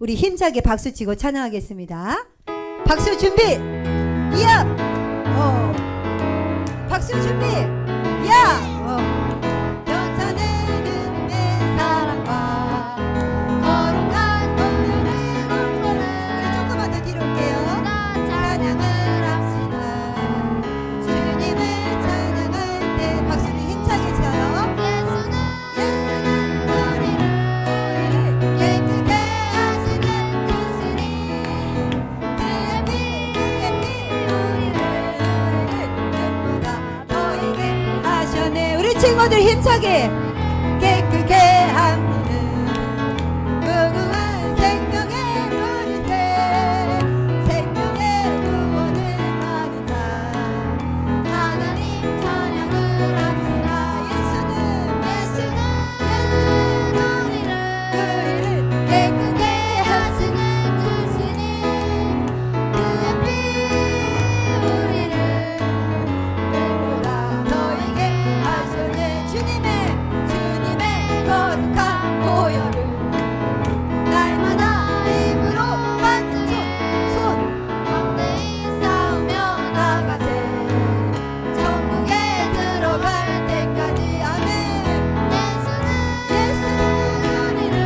우리 힘차게 박수 치고 찬양하겠습니다. 박수 준비. 이야. 박수 준비. 야. 연산에는 내 사랑과 거룩한 공연을 울거라. 우리 조금만 더 뒤로 올게요. 찬양을 합시다. 주님을 찬양할 때 박수를 힘차게 쳐요. 예수는 우리를 깨끗게 하시는 주시니 그의 피 우리를 눈보다 더이게 하셨네. 우리 친구들 힘차게 깨끗게 함는 무궁한 생명의 물새 생명의 구원을 받은 자 하나님 찬양을 합시다. 예수는 우리를 깨끗게 하시는 주시니 그의 피 우리를 눈보다 더이게 하셨네. 주님의 거룩한 보혈을 날마다 입으로 만든 손 담대히 싸우며 나가세 천국에 들어갈 때까지. 아멘. 예수는 우리를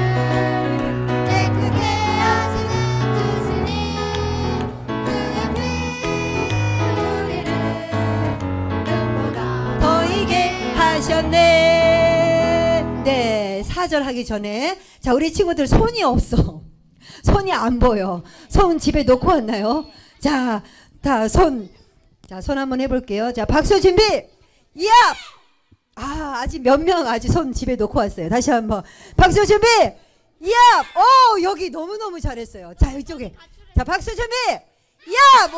깨끗게 하시는 주시니 그의 피 우리를 눈보다 더이게 하셨네. 네, 4절 하기 전에 자, 우리 친구들 손이 없어. 손이 안 보여. 손 집에 놓고 왔나요? 자, 손 한번 해볼게요. 자, 박수 준비. 이야. 아직 몇 명 아직 손 집에 놓고 왔어요. 다시 한번 박수 준비. 이야. 여기 너무너무 잘했어요. 자, 이쪽에. 자, 박수 준비. 이야.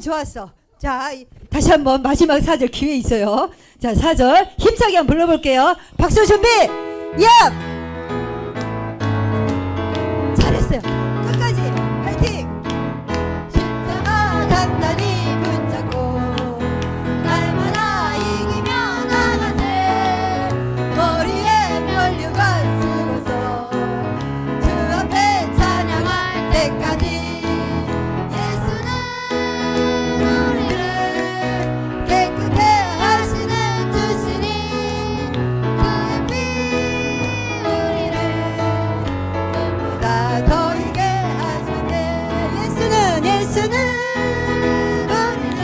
좋았어. 자, 다시 한번 마지막 4절 기회 있어요. 자, 4절 힘차게 한번 불러볼게요. 박수 준비. 야! 잘했어요. 끝까지 파이팅. 십자가 단단히 붙잡고 날마다 이기며 나가세 머리에 면류관 쓰고서 주 앞에 찬양할 때까지. 예수는 우리를 깨끗게 하시는 주시니 그의 피 우리를 눈보다 더이게 하시네. 예수는 우리를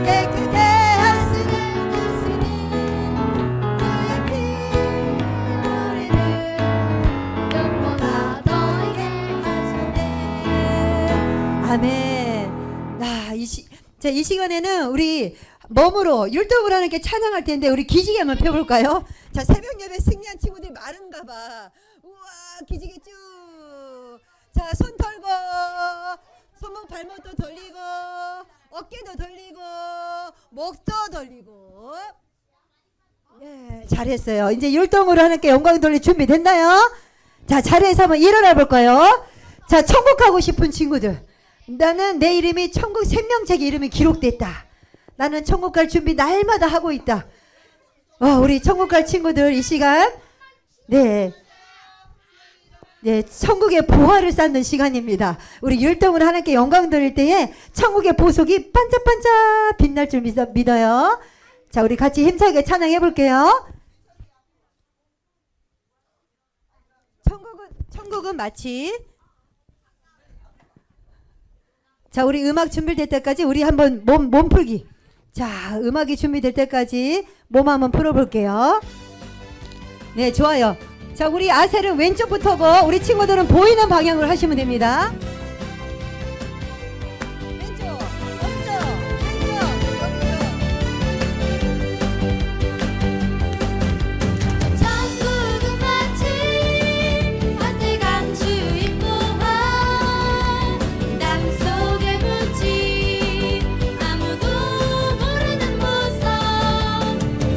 깨끗게 하시는 주시니 그의 피 우리를 눈보다 더이게 하시네. 아멘. 이 시간에는 우리 몸으로 율동을 하는 게 찬양할 텐데 우리 기지개 한번 펴볼까요? 자, 새벽 예배 승리한 친구들이 많은가 봐. 우와, 기지개 쭉. 자, 손 털고 손목 발목도 돌리고 어깨도 돌리고 목도 돌리고. 네, 잘했어요. 이제 율동으로 하는 게 영광 돌릴 준비 됐나요? 자, 자리에서 한번 일어나 볼까요? 자, 천국 가고 싶은 친구들. 나는 내 이름이 천국 생명책에 이름이 기록됐다. 나는 천국 갈 준비 날마다 하고 있다. 우리 천국 갈 친구들 이 시간 네, 천국의 보화를 쌓는 시간입니다. 우리 율동을 하나님께 영광 돌릴 때에 천국의 보석이 반짝반짝 빛날 줄 믿어요. 자, 우리 같이 힘차게 찬양해 볼게요. 천국은 마치 자, 우리 음악 준비될 때까지 우리 한번 몸 풀기. 자, 음악이 준비될 때까지 몸 한번 풀어볼게요. 네, 좋아요. 자, 우리 아셀은 왼쪽부터고 우리 친구들은 보이는 방향으로 하시면 됩니다. 왼쪽, 오른쪽, 왼쪽, 천국은 마치 한때간 주인 보화 땅속에 묻힌 아무도 모르는 보석.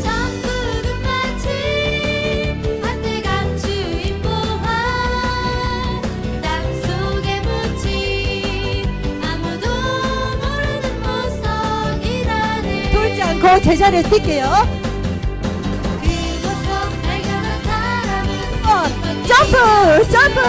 천국은 마치 한때간 주인 보화 땅속에 묻힌 아무도 모르는 보석이라네. 돌지 않고 제자리에 뛸게요. 그곳 발견한 사람은 점프! 점프!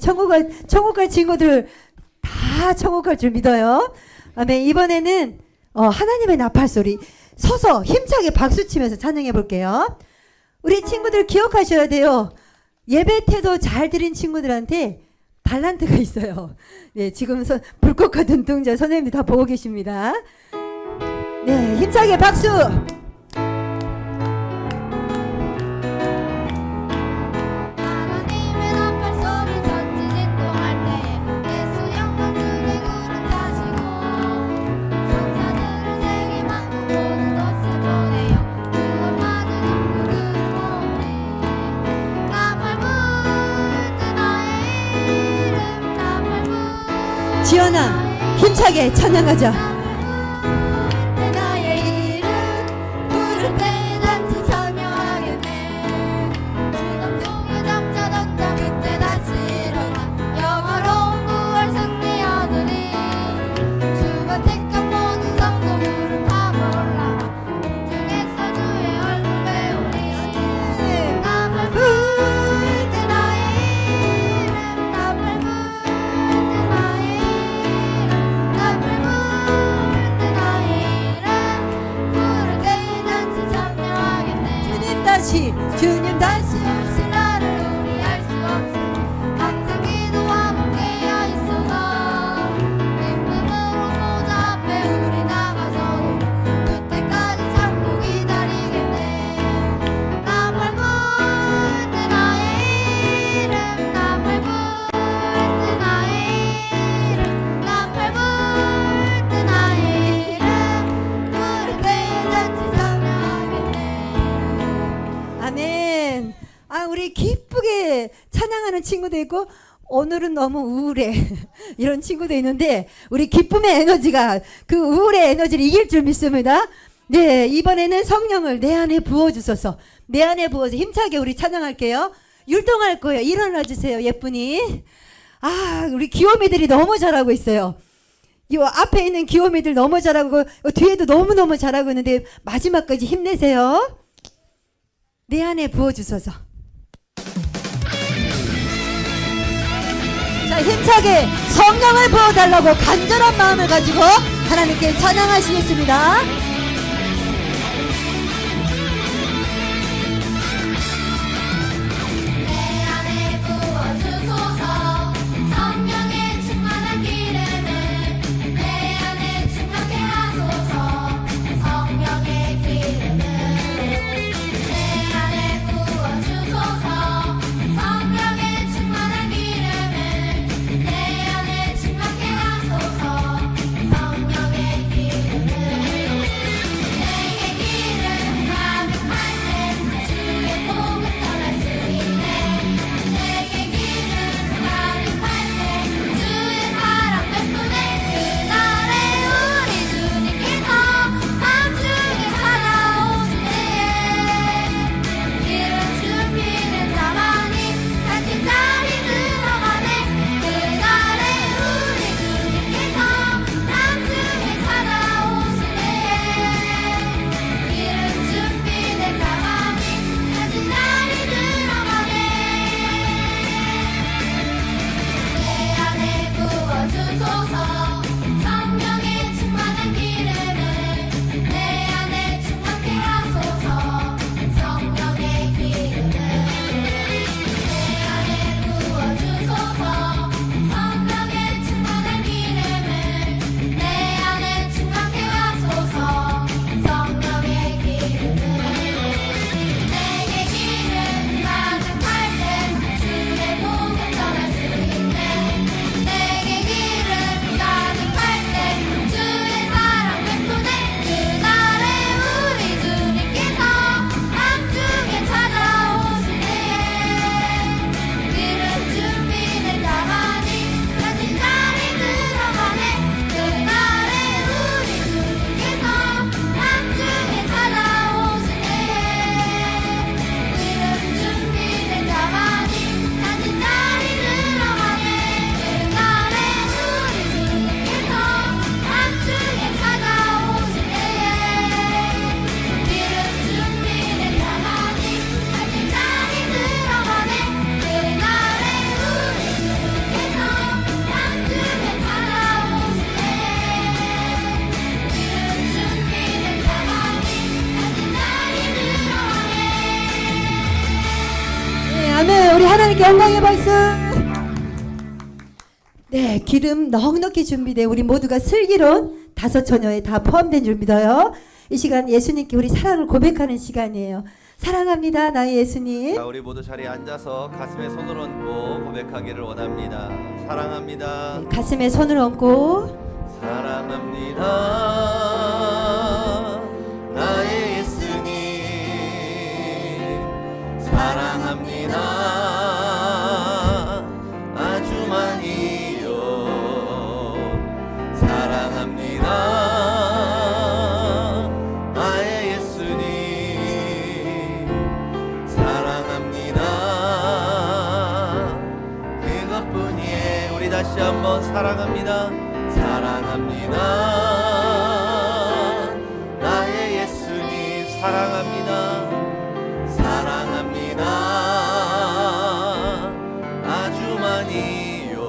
천국 갈 친구들 다 천국 갈 줄 믿어요. 아멘. 이번에는 하나님의 나팔 소리 서서 힘차게 박수 치면서 찬양해 볼게요. 우리 친구들 기억하셔야 돼요. 예배 태도 잘 드린 친구들한테 달란트가 있어요. 네, 지금 불꽃과 눈동자 선생님들 다 보고 계십니다. 네, 힘차게 박수. 하나님의 나팔 소리 전지 진동할 때에 예수 영광들의 구름 타시고 천사들을 세계 만국 모든 것을 보내요 구원 받은 인물들을 모으리 나팔 불 나의 이름 나팔 불 지연아, 힘차게 찬양하자. 나의 이름 부를 때 단지 참여하겠네 주섬송이 잡자 던져 그때 다시 일어나 영화로운 구월 승리 얻으리 주가 택한 모든 성도 구름 타고 올라가 공중에서 주의 얼굴 배우리 나팔 불때 나의 이름 나팔 불때 나의 이름 나팔 불때 나의 이름 부를 때 단지 참여하겠네 주님 다시 다시 나를 우리 알 수 없으니 항상 기도와 함께여 있어서 기쁨으로 보좌 앞에 우리 나가서도 그때까지 참고 기다리겠네 나팔 불때 나의 이름 나팔 불때 나의 이름 나팔 불때 나의 이름 부를 때 단지 참여하겠네 아멘. 우리 기쁘게 찬양하는 친구도 있고 오늘은 너무 우울해 이런 친구도 있는데 우리 기쁨의 에너지가 그 우울의 에너지를 이길 줄 믿습니다. 네, 이번에는 성령을 내 안에 부어주소서. 내 안에 부어서 힘차게 우리 찬양할게요. 율동할 거예요. 일어나 주세요, 예쁜이. 우리 귀요미들이 너무 잘하고 있어요. 이 앞에 있는 귀요미들 너무 잘하고 뒤에도 너무너무 잘하고 있는데 마지막까지 힘내세요. 내 안에 부어주소서. 자, 힘차게 성령을 부어달라고 간절한 마음을 가지고 하나님께 찬양하시겠습니다. 내 안에 부어주소서 성령의 충만한 기름을 내 안에 충만케 하소서 성령의 기름을 내 안에 부어주소서 성령의 충만한 기름을 내 안에 충만케 하소서 성령의 기름을 하나님께 영광의 박수. 네, 기름 넉넉히 준비돼 우리 모두가 슬기로운 다섯 처녀에 다 포함된 줄 믿어요. 이 시간 예수님께 우리 사랑을 고백하는 시간이에요. 사랑합니다, 나의 예수님. 자, 우리 모두 자리에 앉아서 가슴에 손을 얹고 고백하기를 원합니다. 사랑합니다. 네, 가슴에 손을 얹고 사랑합니다. 나의 예수님. 사랑합니다. 아주 많이요. 사랑합니다. 나의 예수님. 사랑합니다. 그것뿐이에요. 우리 다시 한번 사랑합니다. 사랑합니다. 나의 예수님. 사랑합니다. 사랑합니다. 아주 많이요.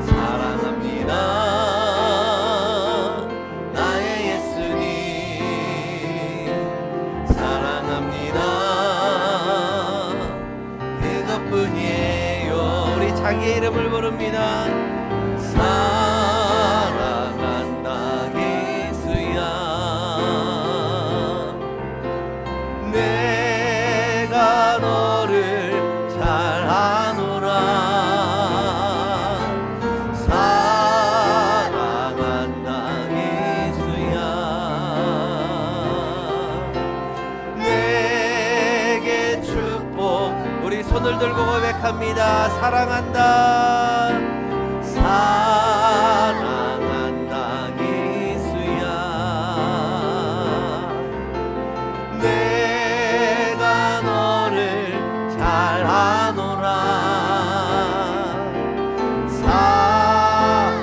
사랑합니다. 나의 예수님. 사랑합니다. 그것뿐이에요. 우리 자기의 이름을 부릅니다. 사랑한다 예수야. 내가 너를 잘 아노라. 사랑한다 예수야. 내게 축복. 우리 손을 들고 고백합니다. 사랑한다. 사랑한다 예수야. 내가 너를 잘 아노라.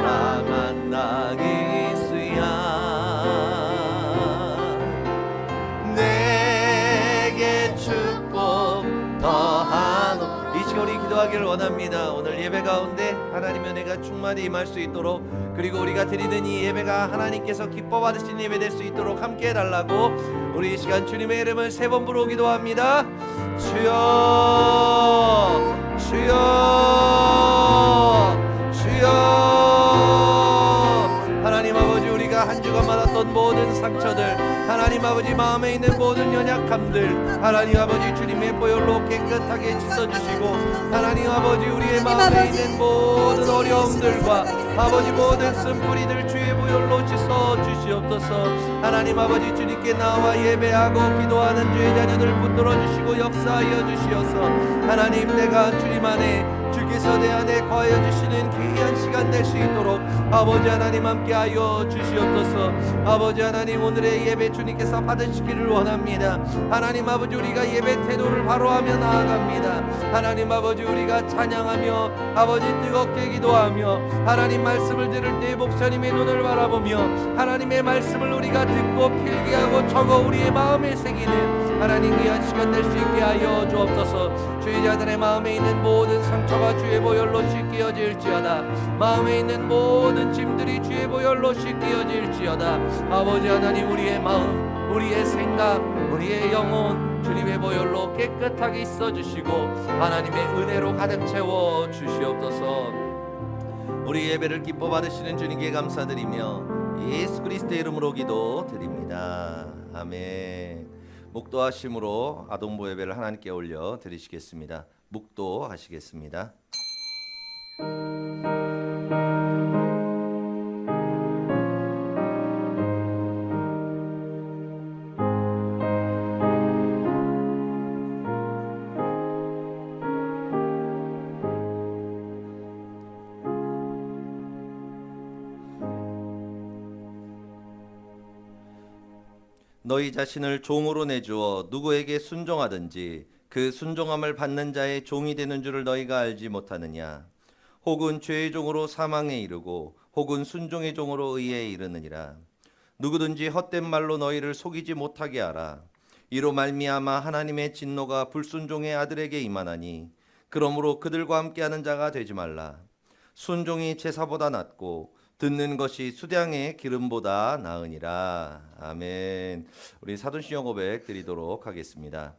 사랑한다 예수야. 내게 축복 더하노라. 이 시간 우리 기도하기를 원합니다. 오늘 예배 가운데 하나님의 은혜가 충만히 임할 수 있도록, 그리고 우리가 드리는 이 예배가 하나님께서 기뻐 받으시는 예배 될 수 있도록 함께 해달라고 우리 이 시간 주님의 이름을 세 번 부르고 기도합니다. 주여 주여 주여. 하나님 아버지, 우리가 한 주간 받았던 모든 상처들, 하나님 아버지 마음에 있는 모든 연약함들, 하나님 아버지 주님의 보혈로 깨끗하게 씻어주시고, 하나님 아버지 우리의 마음에 있는 모든 어려움들과 아버지 모든 쓴뿌리들 주의 보혈로 씻어주시옵소서. 하나님 아버지 주님께 나와 예배하고 기도하는 주의 자녀들 붙들어 주시고 역사하여 주시어서, 하나님 내가 주님 안에 주께서 내 안에 거하여 주시는 귀한 시간 될 수 있도록 아버지 하나님 함께하여 주시옵소서. 아버지 하나님, 오늘의 예배 주님께서 받으시기를 원합니다. 하나님 아버지, 우리가 예배 태도를 바로하며 나아갑니다. 하나님 아버지, 우리가 찬양하며 아버지 뜨겁게 기도하며 하나님 말씀을 들을 때 목사님의 눈을 바라보며 하나님의 말씀을 우리가 듣고 필기하고 적어 우리의 마음에 새기는 하나님 귀한 시간 될 수 있게 하여 주옵소서. 주의 자들의 마음에 있는 모든 상처가 주의 보혈로 씻겨질지어다. 마음에 있는 모든 짐들이 주의 보혈로 씻겨질지어다. 아버지 하나님, 우리의 마음, 우리의 생각, 우리의 영혼 주님의 보혈로 깨끗하게 씻어주시고 하나님의 은혜로 가득 채워 주시옵소서. 우리 예배를 기뻐 받으시는 주님께 감사드리며 예수 그리스도의 이름으로 기도드립니다. 아멘. 묵도하심으로 아동보 예배를 하나님께 올려 드리시겠습니다. 묵도하시겠습니다. 너희 자신을 종으로 내주어 누구에게 순종하든지 그 순종함을 받는 자의 종이 되는 줄을 너희가 알지 못하느냐. 혹은 죄의 종으로 사망에 이르고 혹은 순종의 종으로 의에 이르느니라. 누구든지 헛된 말로 너희를 속이지 못하게 하라. 이로 말미암아 하나님의 진노가 불순종의 아들에게 임하나니 그러므로 그들과 함께하는 자가 되지 말라. 순종이 제사보다 낫고 듣는 것이 수량의 기름보다 나으니라. 아멘. 우리 사도신경 고백 드리도록 하겠습니다.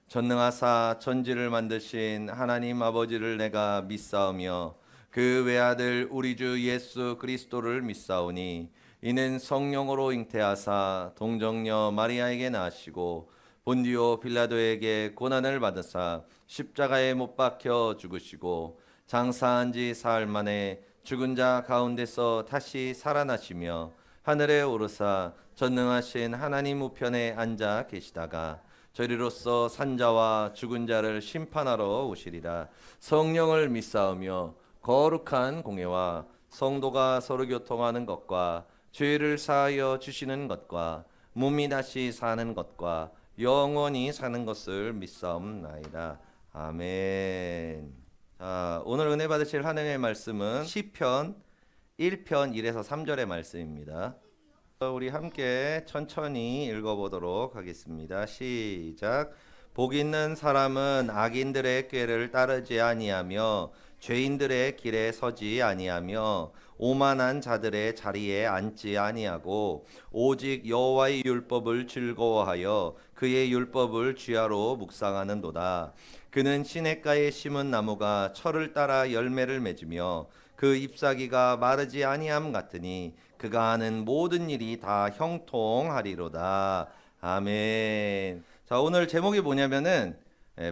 전능하사 천지를 만드신 하나님 아버지를 내가 믿사오며 그 외아들 우리 주 예수 그리스도를 믿사오니 이는 성령으로 잉태하사 동정녀 마리아에게 나시고 본디오 빌라도에게 고난을 받으사 십자가에 못 박혀 죽으시고 장사한 지 사흘 만에 죽은 자 가운데서 다시 살아나시며 하늘에 오르사 전능하신 하나님 우편에 앉아 계시다가 저리로서 산자와 죽은 자를 심판하러 오시리라. 성령을 믿사오며 거룩한 공예와 성도가 서로 교통하는 것과 죄를 사하여 주시는 것과 몸이 다시 사는 것과 영원히 사는 것을 믿사옵나이다. 아멘. 자, 오늘 은혜 받으실 하나님의 말씀은 시편 1편 1에서 3절의 말씀입니다. 우리 함께 천천히 읽어보도록 하겠습니다. 시작. 복 있는 사람은 악인들의 꾀를 따르지 아니하며 죄인들의 길에 서지 아니하며 오만한 자들의 자리에 앉지 아니하고 오직 여호와의 율법을 즐거워하여 그의 율법을 주야로 묵상하는도다. 그는 시냇가에 심은 나무가 철을 따라 열매를 맺으며 그 잎사귀가 마르지 아니함 같으니 그가 하는 모든 일이 다 형통하리로다. 아멘. 자, 오늘 제목이 뭐냐면은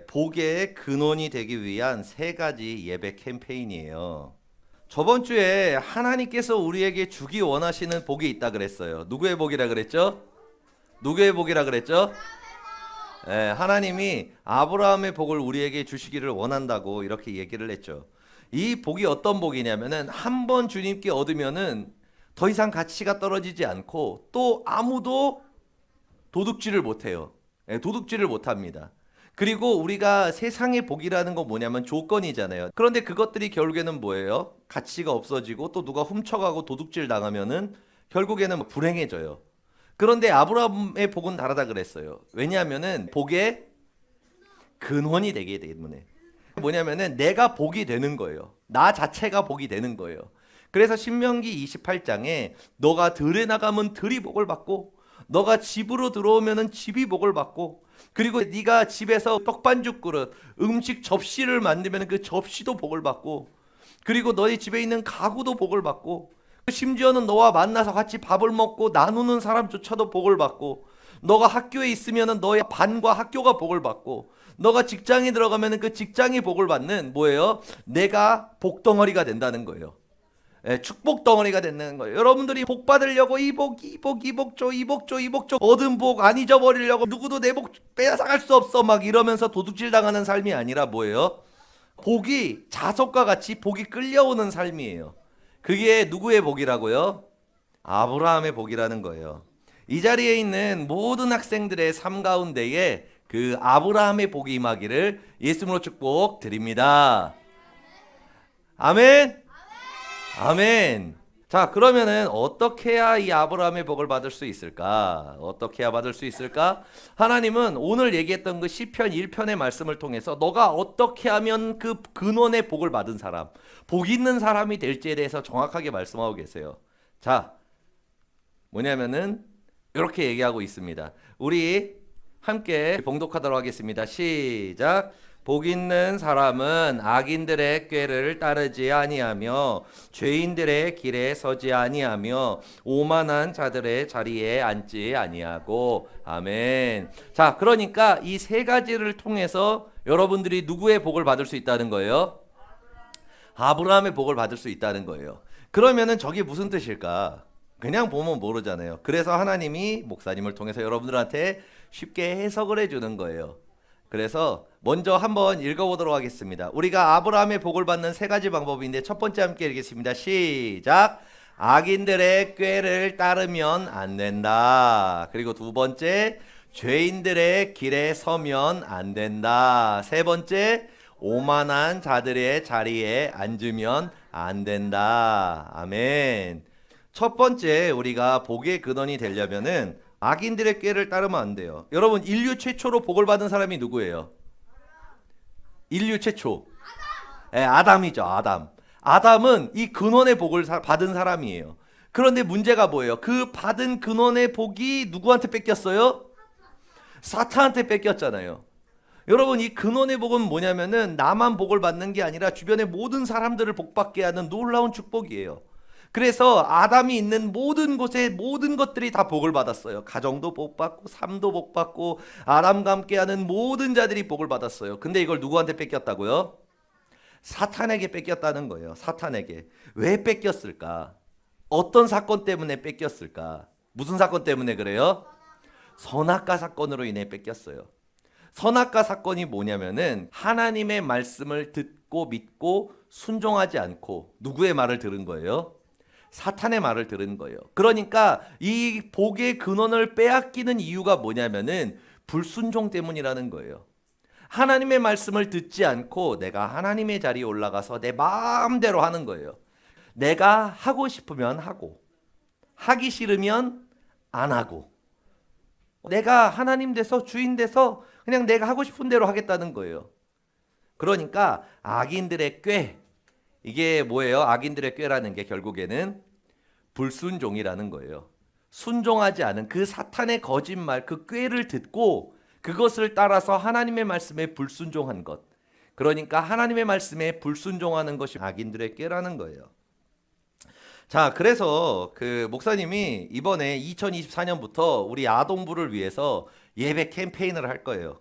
복의 근원이 되기 위한 3가지 예배 캠페인이에요. 저번 주에 하나님께서 우리에게 주기 원하시는 복이 있다 그랬어요. 누구의 복이라 그랬죠? 누구의 복이라 그랬죠? 하나님이 아브라함의 복을 우리에게 주시기를 원한다고 이렇게 얘기를 했죠. 이 복이 어떤 복이냐면은 한 번 주님께 얻으면은 더 이상 가치가 떨어지지 않고 또 아무도 도둑질을 못해요. 도둑질을 못합니다. 그리고 우리가 세상의 복이라는 건 뭐냐면 조건이잖아요. 그런데 그것들이 결국에는 뭐예요? 가치가 없어지고 또 누가 훔쳐가고 도둑질 당하면은 결국에는 불행해져요. 그런데 아브라함의 복은 다르다 그랬어요. 왜냐하면은 복의 근원이 되기 때문에. 뭐냐면은 내가 복이 되는 거예요. 나 자체가 복이 되는 거예요. 그래서 신명기 28장에 너가 들에 나가면 들이 복을 받고 너가 집으로 들어오면은 집이 복을 받고 그리고 네가 집에서 떡반죽 그릇 음식 접시를 만들면 그 접시도 복을 받고 그리고 너희 집에 있는 가구도 복을 받고 심지어는 너와 만나서 같이 밥을 먹고 나누는 사람조차도 복을 받고 너가 학교에 있으면은 너의 반과 학교가 복을 받고 너가 직장에 들어가면은 그 직장이 복을 받는 뭐예요? 내가 복덩어리가 된다는 거예요. 축복 덩어리가 된다는 거예요. 여러분들이 복 받으려고 이 복 줘 얻은 복 안 잊어버리려고 누구도 내 복 빼앗아갈 수 없어 막 이러면서 도둑질 당하는 삶이 아니라 뭐예요? 복이 자석과 같이 복이 끌려오는 삶이에요. 그게 누구의 복이라고요? 아브라함의 복이라는 거예요. 이 자리에 있는 모든 학생들의 삶 가운데에 그 아브라함의 복이 임하기를 예수님으로 축복드립니다. 아멘. 아멘. 자, 그러면은 어떻게 해야 이 아브라함의 복을 받을 수 있을까? 어떻게 해야 받을 수 있을까? 하나님은 오늘 얘기했던 그 시편 1편의 말씀을 통해서 너가 어떻게 하면 그 근원의 복을 받은 사람, 복 있는 사람이 될지에 대해서 정확하게 말씀하고 계세요. 자, 뭐냐면은 이렇게 얘기하고 있습니다. 우리 함께 봉독하도록 하겠습니다. 시작. 복 있는 사람은 악인들의 꾀를 따르지 아니하며 죄인들의 길에 서지 아니하며 오만한 자들의 자리에 앉지 아니하고. 아멘. 자, 그러니까 이 3가지를 통해서 여러분들이 누구의 복을 받을 수 있다는 거예요? 아브라함의 복을 받을 수 있다는 거예요. 그러면은 저게 무슨 뜻일까? 그냥 보면 모르잖아요. 그래서 하나님이 목사님을 통해서 여러분들한테 쉽게 해석을 해주는 거예요. 그래서 먼저 한번 읽어보도록 하겠습니다. 우리가 아브라함의 복을 받는 3가지 방법인데 첫 번째 함께 읽겠습니다. 시작. 악인들의 꾀를 따르면 안 된다. 그리고 2번째, 죄인들의 길에 서면 안 된다. 3번째, 오만한 자들의 자리에 앉으면 안 된다. 아멘. 첫 번째, 우리가 복의 근원이 되려면은 악인들의 꾀를 따르면 안 돼요. 여러분, 인류 최초로 복을 받은 사람이 누구예요? 인류 최초. 아담이죠. 아담. 아담은 이 근원의 복을 받은 사람이에요. 그런데 문제가 뭐예요? 그 받은 근원의 복이 누구한테 뺏겼어요? 사탄한테 뺏겼잖아요. 여러분, 이 근원의 복은 뭐냐면은 나만 복을 받는 게 아니라 주변의 모든 사람들을 복받게 하는 놀라운 축복이에요. 그래서 아담이 있는 모든 곳에 모든 것들이 다 복을 받았어요. 가정도 복받고 삶도 복받고 아담과 함께하는 모든 자들이 복을 받았어요. 근데 이걸 누구한테 뺏겼다고요? 사탄에게 뺏겼다는 거예요. 사탄에게. 왜 뺏겼을까? 어떤 사건 때문에 뺏겼을까? 무슨 사건 때문에 그래요? 선악과 사건으로 인해 뺏겼어요. 선악과 사건이 뭐냐면은 하나님의 말씀을 듣고 믿고 순종하지 않고 누구의 말을 들은 거예요? 사탄의 말을 들은 거예요. 그러니까 이 복의 근원을 빼앗기는 이유가 뭐냐면은 불순종 때문이라는 거예요. 하나님의 말씀을 듣지 않고 내가 하나님의 자리에 올라가서 내 마음대로 하는 거예요. 내가 하고 싶으면 하고 하기 싫으면 안 하고 내가 하나님 돼서 주인 돼서 그냥 내가 하고 싶은 대로 하겠다는 거예요. 그러니까 악인들의 꾀, 이게 뭐예요? 악인들의 꾀라는 게 결국에는 불순종이라는 거예요. 순종하지 않은 그 사탄의 거짓말, 그 꾀를 듣고 그것을 따라서 하나님의 말씀에 불순종한 것. 그러니까 하나님의 말씀에 불순종하는 것이 악인들의 꾀라는 거예요. 자, 그래서 그 목사님이 이번에 2024년부터 우리 아동부를 위해서 예배 캠페인을 할 거예요.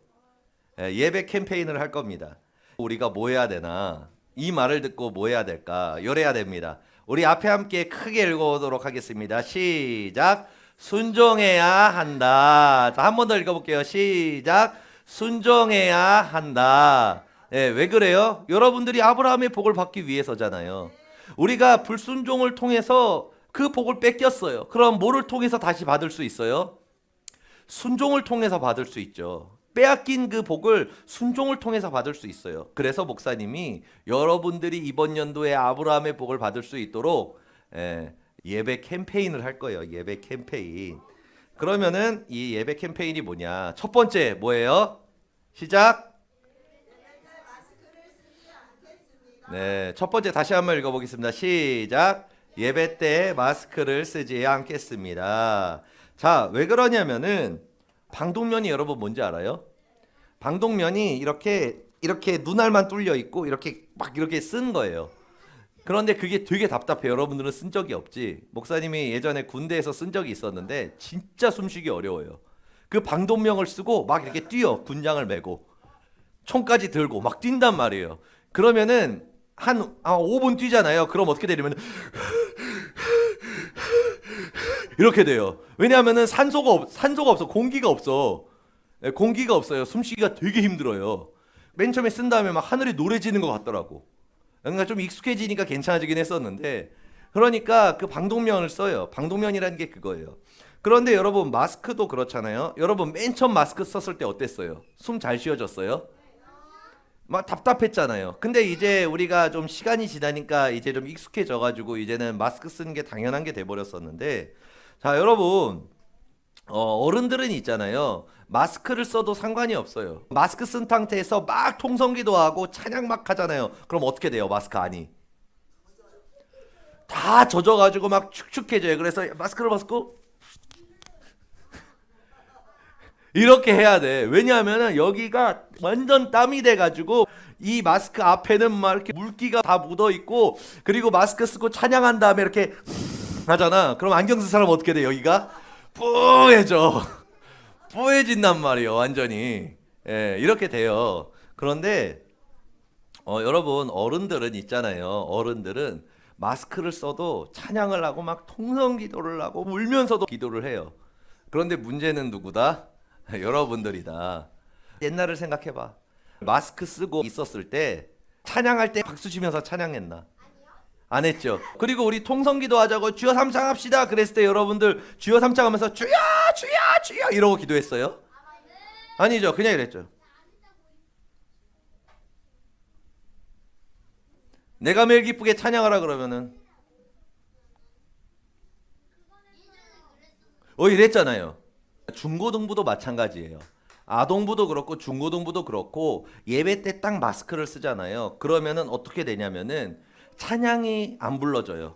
예배 캠페인을 할 겁니다. 우리가 뭐 해야 되나? 이 말을 듣고 뭐 해야 될까? 이래야 됩니다. 우리 앞에 함께 크게 읽어보도록 하겠습니다. 시작. 순종해야 한다. 자, 한 번 더 읽어볼게요. 시작. 순종해야 한다. 왜 그래요? 여러분들이 아브라함의 복을 받기 위해서잖아요. 우리가 불순종을 통해서 그 복을 뺏겼어요. 그럼 뭐를 통해서 다시 받을 수 있어요? 순종을 통해서 받을 수 있죠. 빼앗긴 그 복을 순종을 통해서 받을 수 있어요. 그래서 목사님이 여러분들이 이번 연도에 아브라함의 복을 받을 수 있도록 예배 캠페인을 할 거예요. 예배 캠페인. 그러면은 이 예배 캠페인이 뭐냐? 첫 번째 뭐예요? 시작. 네, 첫 번째 다시 한번 읽어보겠습니다. 시작. 예배 때 마스크를 쓰지 않겠습니다. 자, 왜 그러냐면은 방독면이 여러분 뭔지 알아요? 방독면이 이렇게 눈알만 뚫려 있고 이렇게 막 이렇게 쓴 거예요. 그런데 그게 되게 답답해요. 여러분들은 쓴 적이 없지. 목사님이 예전에 군대에서 쓴 적이 있었는데 진짜 숨쉬기 어려워요. 그 방독면을 쓰고 막 이렇게 뛰어. 군장을 메고 총까지 들고 막 뛴단 말이에요. 그러면은 한 5분 뛰잖아요. 그럼 어떻게 되냐면 이렇게 돼요. 왜냐하면은 산소가 없어. 공기가 없어. 공기가 없어요. 숨쉬기가 되게 힘들어요. 맨 처음에 쓴 다음에 막 하늘이 노래지는 것 같더라고. 그러니까 좀 익숙해지니까 괜찮아지긴 했었는데, 그러니까 그 방독면을 써요. 방독면이라는 게 그거예요. 그런데 여러분 마스크도 그렇잖아요. 여러분 맨 처음 마스크 썼을 때 어땠어요? 숨 잘 쉬어졌어요? 막 답답했잖아요. 근데 이제 우리가 좀 시간이 지나니까 이제 좀 익숙해져 가지고 이제는 마스크 쓰는 게 당연한 게 돼버렸었는데, 자, 여러분 어른들은 있잖아요. 마스크를 써도 상관이 없어요. 마스크 쓴 상태에서 막 통성기도 하고 찬양 막 하잖아요. 그럼 어떻게 돼요? 마스크 안이 다 젖어가지고 막 축축해져요. 그래서 마스크를 벗고 이렇게 해야 돼. 왜냐하면 여기가 완전 땀이 돼가지고 이 마스크 앞에는 막 이렇게 물기가 다 묻어 있고, 그리고 마스크 쓰고 찬양한 다음에 이렇게 하잖아. 그럼 안경 쓴 사람 어떻게 돼? 여기가 뿌해져. 뿌해진단 말이에요. 완전히. 이렇게 돼요. 그런데 여러분 어른들은 있잖아요. 어른들은 마스크를 써도 찬양을 하고 막 통성기도를 하고 울면서도 기도를 해요. 그런데 문제는 누구다? 여러분들이다. 옛날을 생각해봐. 마스크 쓰고 있었을 때 찬양할 때 박수 치면서 찬양했나? 안 했죠. 그리고 우리 통성기도 하자고 주여 삼창합시다 그랬을 때 여러분들 주여 삼창하면서 주여 주여 주여 이러고 기도했어요? 아니죠. 그냥 이랬죠. 내가 매일 기쁘게 찬양하라 그러면은 이랬잖아요. 중고등부도 마찬가지예요. 아동부도 그렇고 중고등부도 그렇고 예배 때 딱 마스크를 쓰잖아요. 그러면은 어떻게 되냐면은 찬양이 안 불러져요.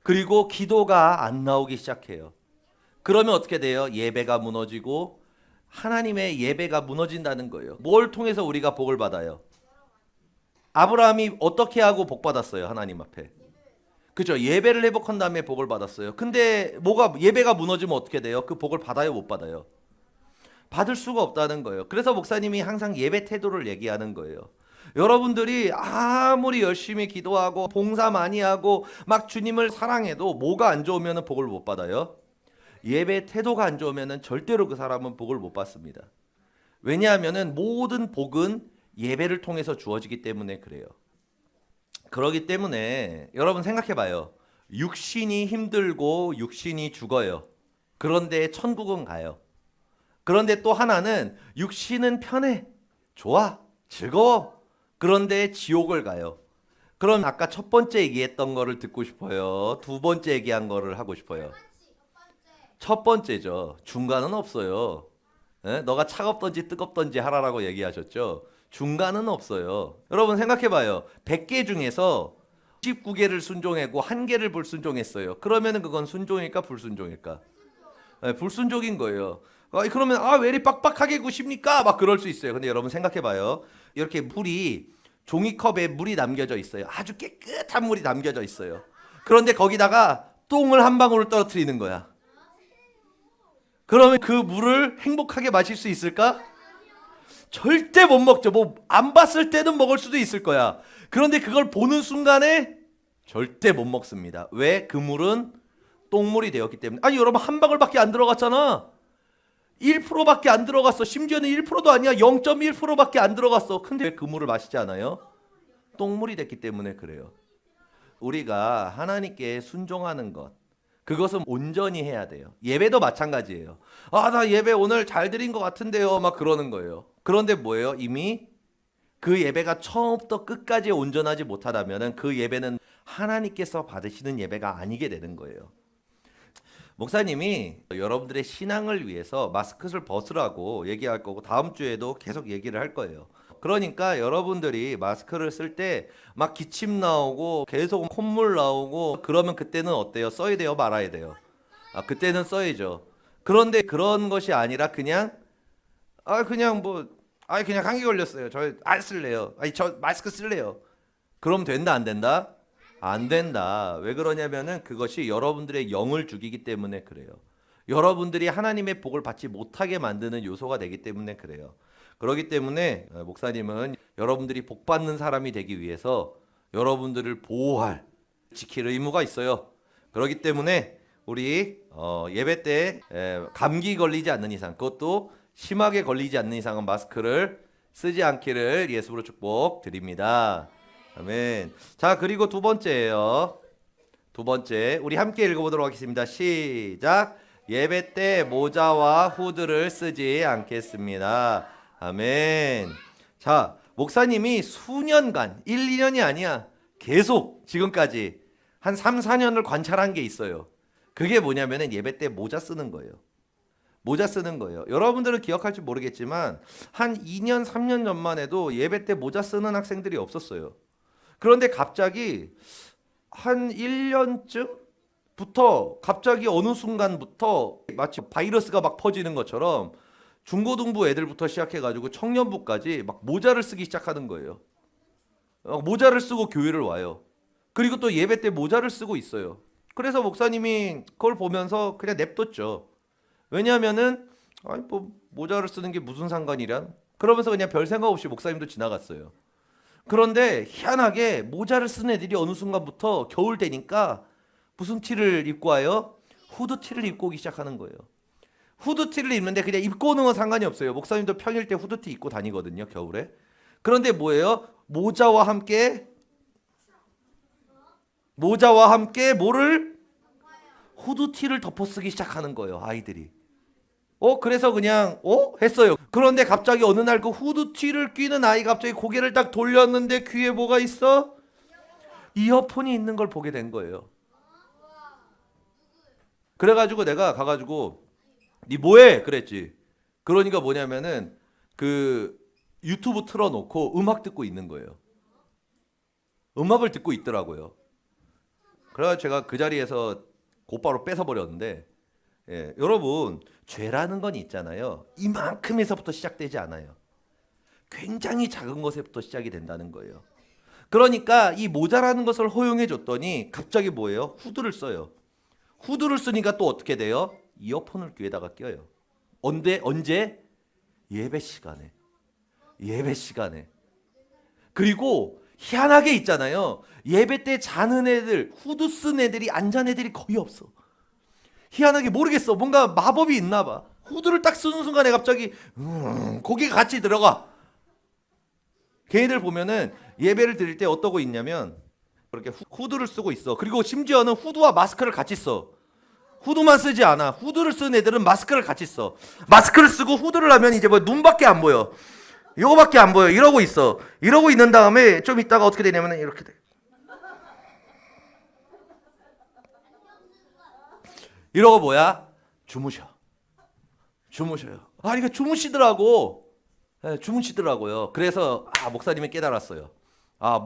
그리고 기도가 안 나오기 시작해요. 그러면 어떻게 돼요? 예배가 무너지고 하나님의 예배가 무너진다는 거예요. 뭘 통해서 우리가 복을 받아요? 아브라함이 어떻게 하고 복 받았어요? 하나님 앞에. 그죠? 예배를 회복한 다음에 복을 받았어요. 근데 예배가 무너지면 어떻게 돼요? 그 복을 받아요, 못 받아요? 받을 수가 없다는 거예요. 그래서 목사님이 항상 예배 태도를 얘기하는 거예요. 여러분들이 아무리 열심히 기도하고 봉사 많이 하고 막 주님을 사랑해도 뭐가 안 좋으면 복을 못 받아요? 예배 태도가 안 좋으면 절대로 그 사람은 복을 못 받습니다. 왜냐하면 모든 복은 예배를 통해서 주어지기 때문에 그래요. 그러기 때문에 여러분 생각해 봐요. 육신이 힘들고 육신이 죽어요. 그런데 천국은 가요. 그런데 또 하나는 육신은 편해. 좋아. 즐거워. 그런데 지옥을 가요. 그럼 아까 첫 번째 얘기했던 거를 듣고 싶어요? 두 번째 얘기한 거를 하고 싶어요? 첫 번째죠. 중간은 없어요. 에? 너가 차갑던지 뜨겁던지 하라라고 얘기하셨죠. 중간은 없어요. 여러분 생각해봐요. 100개 중에서 19개를 순종하고 1개를 불순종했어요. 그러면 그건 순종일까 불순종일까? 네, 불순종인 거예요. 그러면 왜 이리 빡빡하게 구십니까? 막 그럴 수 있어요. 근데 여러분 생각해봐요. 이렇게 종이컵에 물이 남겨져 있어요. 아주 깨끗한 물이 남겨져 있어요. 그런데 거기다가 똥을 한 방울 떨어뜨리는 거야. 그러면 그 물을 행복하게 마실 수 있을까? 절대 못 먹죠. 뭐 안 봤을 때는 먹을 수도 있을 거야. 그런데 그걸 보는 순간에 절대 못 먹습니다. 왜? 그 물은 똥물이 되었기 때문에. 아니 여러분 한 방울밖에 안 들어갔잖아. 1%밖에 안 들어갔어. 심지어는 1%도 아니야. 0.1%밖에 안 들어갔어. 근데 왜 그 물을 마시지 않아요? 똥물이 됐기 때문에 그래요. 우리가 하나님께 순종하는 것, 그것은 온전히 해야 돼요. 예배도 마찬가지예요. 나 예배 오늘 잘 드린 것 같은데요. 막 그러는 거예요. 그런데 뭐예요? 이미 그 예배가 처음부터 끝까지 온전하지 못하다면 그 예배는 하나님께서 받으시는 예배가 아니게 되는 거예요. 목사님이 여러분들의 신앙을 위해서 마스크를 벗으라고 얘기할 거고 다음 주에도 계속 얘기를 할 거예요. 그러니까 여러분들이 마스크를 쓸 때 막 기침 나오고 계속 콧물 나오고 그러면 그때는 어때요? 써야 돼요? 말아야 돼요? 그때는 써야죠. 그런데 그런 것이 아니라 그냥 그냥 감기 걸렸어요. 저 안 쓸래요. 저 마스크 쓸래요. 그럼 된다 안 된다? 안 된다. 왜 그러냐면은 그것이 여러분들의 영을 죽이기 때문에 그래요. 여러분들이 하나님의 복을 받지 못하게 만드는 요소가 되기 때문에 그래요. 그렇기 때문에 목사님은 여러분들이 복 받는 사람이 되기 위해서 여러분들을 보호할, 지킬 의무가 있어요. 그렇기 때문에 우리 예배 때 감기 걸리지 않는 이상, 그것도 심하게 걸리지 않는 이상은 마스크를 쓰지 않기를 예수로 축복드립니다. 아멘. 자, 그리고 두 번째예요. 두 번째, 우리 함께 읽어보도록 하겠습니다. 시작. 예배 때 모자와 후드를 쓰지 않겠습니다. 아멘. 자, 목사님이 수년간, 1, 2년이 아니야. 계속 지금까지 한 3, 4년을 관찰한 게 있어요. 그게 뭐냐면은 예배 때 모자 쓰는 거예요. 모자 쓰는 거예요. 여러분들은 기억할지 모르겠지만 한 2년, 3년 전만 해도 예배 때 모자 쓰는 학생들이 없었어요. 그런데 갑자기 한 1년쯤부터 갑자기 어느 순간부터 마치 바이러스가 막 퍼지는 것처럼 중고등부 애들부터 시작해가지고 청년부까지 막 모자를 쓰기 시작하는 거예요. 모자를 쓰고 교회를 와요. 그리고 또 예배 때 모자를 쓰고 있어요. 그래서 목사님이 그걸 보면서 그냥 냅뒀죠. 왜냐하면은 뭐 모자를 쓰는 게 무슨 상관이란? 그러면서 그냥 별 생각 없이 목사님도 지나갔어요. 그런데 희한하게 모자를 쓴 애들이 어느 순간부터 겨울 되니까 무슨 티를 입고 와요? 후드티를 입고 오기 시작하는 거예요. 후드티를 입는데 그냥 입고 오는 건 상관이 없어요. 목사님도 평일 때 후드티 입고 다니거든요, 겨울에. 그런데 뭐예요? 모자와 함께 뭐를? 후드티를 덮어쓰기 시작하는 거예요, 아이들이. 그래서 그냥 했어요. 그런데 갑자기 어느 날 그 후드티를 끼는 아이가 갑자기 고개를 딱 돌렸는데 귀에 뭐가 있어? 이어폰이 있는 걸 보게 된 거예요. 그래가지고 내가 가가지고 니 뭐해? 그랬지. 그러니까 뭐냐면은 그 유튜브 틀어놓고 음악 듣고 있는 거예요. 음악을 듣고 있더라고요. 그래서 제가 그 자리에서 곧바로 뺏어버렸는데 예, 여러분 죄라는 건 있잖아요. 이만큼에서부터 시작되지 않아요. 굉장히 작은 것에부터 시작이 된다는 거예요. 그러니까 이 모자라는 것을 허용해 줬더니 갑자기 뭐예요? 후드를 써요. 후드를 쓰니까 또 어떻게 돼요? 이어폰을 귀에다가 껴요. 언제? 예배 시간에. 예배 시간에. 그리고 희한하게 있잖아요. 예배 때 자는 애들, 후드 쓴 애들이 안 잔 애들이 거의 없어. 희한하게 모르겠어. 뭔가 마법이 있나 봐. 후드를 딱 쓰는 순간에 갑자기 고기가 같이 들어가. 걔네들 보면은 예배를 드릴 때 어떠고 있냐면 그렇게 후드를 쓰고 있어. 그리고 심지어는 후드와 마스크를 같이 써. 후드만 쓰지 않아. 후드를 쓴 애들은 마스크를 같이 써. 마스크를 쓰고 후드를 하면 이제 뭐 눈밖에 안 보여. 이거밖에 안 보여. 이러고 있어. 이러고 있는 다음에 좀 있다가 어떻게 되냐면 이렇게 돼. 이러고 뭐야? 주무셔요. 아니, 주무시더라고. 네, 주무시더라고요. 그래서 목사님이 깨달았어요.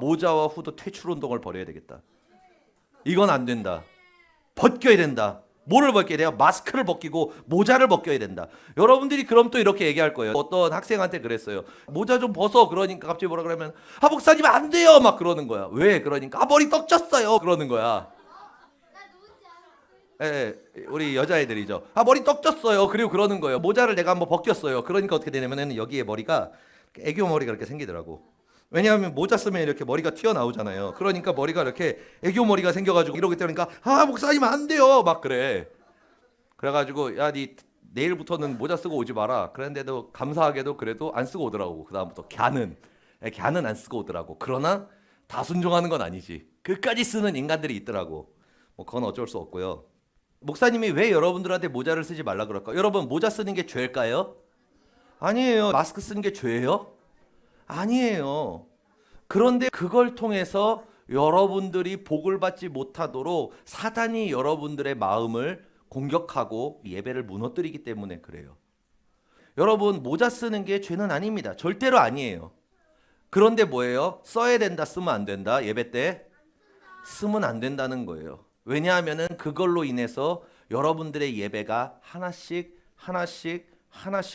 모자와 후드 퇴출 운동을 벌여야 되겠다. 이건 안 된다. 벗겨야 된다. 뭐를 벗겨야 돼요? 마스크를 벗기고 모자를 벗겨야 된다. 여러분들이 그럼 또 이렇게 얘기할 거예요. 어떤 학생한테 그랬어요. 모자 좀 벗어. 그러니까 갑자기 뭐라 그러면 목사님 안 돼요. 막 그러는 거야. 왜? 그러니까 머리 떡졌어요. 그러는 거야. 예, 우리 여자애들이죠. 머리 떡졌어요. 그리고 그러는 거예요. 모자를 내가 한번 벗겼어요. 그러니까 어떻게 되냐면은 여기에 머리가 애교 머리가 이렇게 생기더라고. 왜냐하면 모자 쓰면 이렇게 머리가 튀어나오잖아요. 그러니까 머리가 이렇게 애교 머리가 생겨가지고 이러기 때문에 목사님 안 돼요. 막 그래. 그래가지고 야, 니 내일부터는 모자 쓰고 오지 마라. 그런데도 감사하게도 그래도 안 쓰고 오더라고. 그 다음부터 걔는 안 쓰고 오더라고. 그러나 다 순종하는 건 아니지. 끝까지 쓰는 인간들이 있더라고. 뭐 그건 어쩔 수 없고요. 목사님이 왜 여러분들한테 모자를 쓰지 말라 그럴까? 여러분 모자 쓰는 게 죄일까요? 아니에요. 마스크 쓰는 게 죄예요? 아니에요. 그런데 그걸 통해서 여러분들이 복을 받지 못하도록 사단이 여러분들의 마음을 공격하고 예배를 무너뜨리기 때문에 그래요. 여러분 모자 쓰는 게 죄는 아닙니다. 절대로 아니에요. 그런데 뭐예요? 써야 된다, 쓰면 안 된다. 예배 때 쓰면 안 된다는 거예요. 왜냐하면은 그걸로 인해서 여러분들의 예배가 하나씩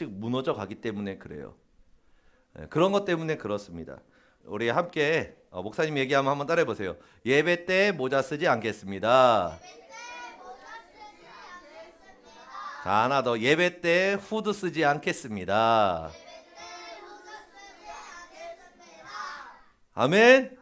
무너져 가기 때문에 그래요. 그런 것 때문에 그렇습니다. 우리 함께 목사님 얘기하면 한번 따라해 보세요. 예배 때 모자 쓰지 않겠습니다. 자, 하나 더. 예배 때 후드 쓰지 않겠습니다. 아멘.